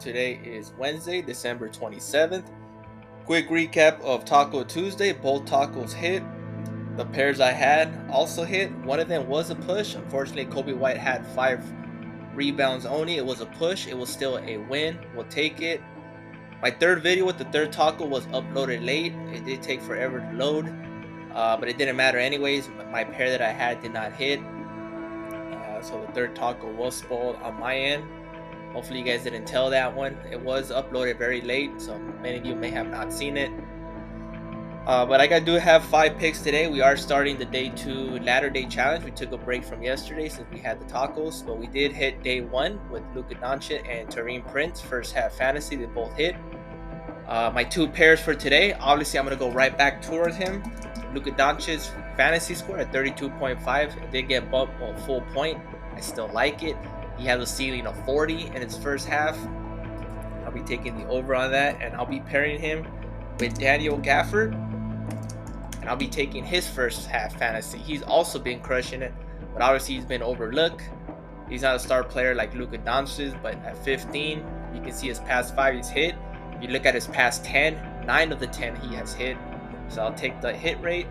Today is Wednesday, December 27th. Quick recap of Taco Tuesday. Both tacos hit. The pairs I had also hit. One of them was a push. Unfortunately, Kobe White had 5 rebounds only. It was a push. It was still a win. We'll take it. My third video with the third taco was uploaded late. It did take forever to load, but it didn't matter anyways. My pair that I had did not hit. So the third taco was spoiled on my end. Hopefully you guys didn't tell that one. It was uploaded very late, so many of you may have not seen it. But I do have 5 picks today. We are starting the day 2 ladder day challenge. We took a break from yesterday since we had the tacos, but we did hit day 1 with Luka Doncic and Taurean Prince. First half fantasy, they both hit. My 2 pairs for today, obviously I'm going to go right back towards him. Luka Doncic's fantasy score at 32.5. It did get bumped a full point. I still like it. He has a ceiling of 40 in his first half. I'll be taking the over on that, and I'll be pairing him with Daniel Gafford. And I'll be taking his first half fantasy. He's also been crushing it, but obviously he's been overlooked. He's not a star player like Luka Doncic, but at 15, you can see his past 5 he's hit. If you look at his past 10, 9 of the 10 he has hit. So I'll take the hit rate,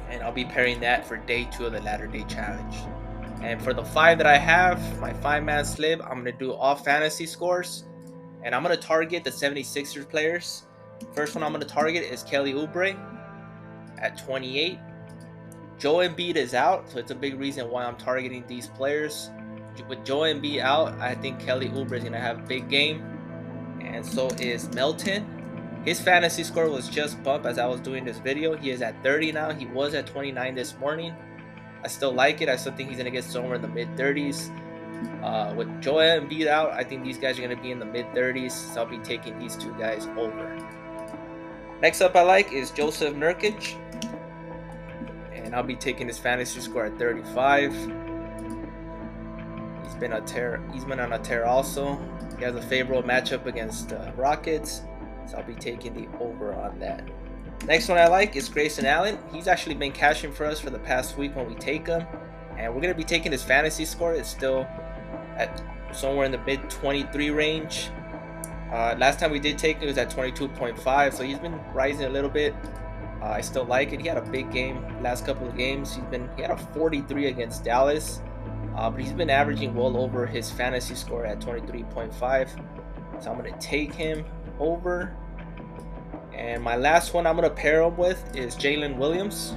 and I'll be pairing that for day 2 of the ladder day challenge. And for the 5 that I have, my 5-man slip, I'm going to do all fantasy scores, and I'm going to target the 76ers players. First one I'm going to target is Kelly Oubre at 28. Joel Embiid is out, so it's a big reason why I'm targeting these players. With Joel Embiid out, I think Kelly Oubre is going to have a big game, and so is Melton. His fantasy score was just bumped as I was doing this video. He is at 30 now. He was at 29 this morning. I still like it. I still think he's going to get somewhere in the mid-30s. With Joel Embiid out, I think these guys are going to be in the mid-30s. So I'll be taking these 2 guys over. Next up I like is Jusuf Nurkic. And I'll be taking his fantasy score at 35. He's been on a tear also. He has a favorable matchup against Rockets. So I'll be taking the over on that. Next one I like is Grayson Allen. He's actually been cashing for us for the past week when we take him. And we're going to be taking his fantasy score. It's still at somewhere in the mid-23 range. Last time we did take it was at 22.5. So he's been rising a little bit. I still like it. He had a big game last couple of games. He had a 43 against Dallas. But he's been averaging well over his fantasy score at 23.5. So I'm going to take him over. And my last one I'm going to pair him with is Jalen Williams.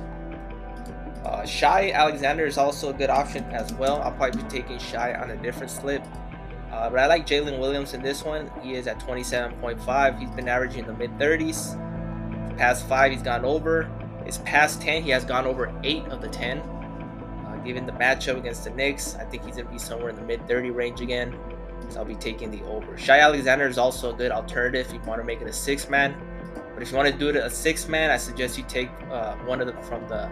Shai Alexander is also a good option as well. I'll probably be taking Shai on a different slip. But I like Jalen Williams in this one. He is at 27.5. He's been averaging in the mid-30s. Past 5 he's gone over. His past 10 he has gone over 8 of the 10. Given the matchup against the Knicks, I think he's going to be somewhere in the mid-30 range again. So I'll be taking the over. Shai Alexander is also a good alternative if you want to make it a 6-man. But if you want to do it a 6-man, I suggest you take one of them from the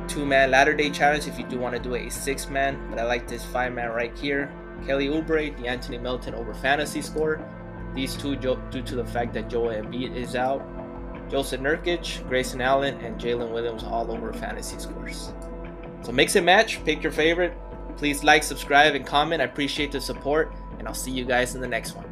2-man ladder day challenge if you do want to do a 6-man. But I like this 5-man right here. Kelly Oubre, DeAnthony Melton over fantasy score. These 2 due to the fact that Joel Embiid is out. Jusuf Nurkic, Grayson Allen, and Jalen Williams all over fantasy scores. So mix and match, pick your favorite. Please like, subscribe, and comment. I appreciate the support, and I'll see you guys in the next one.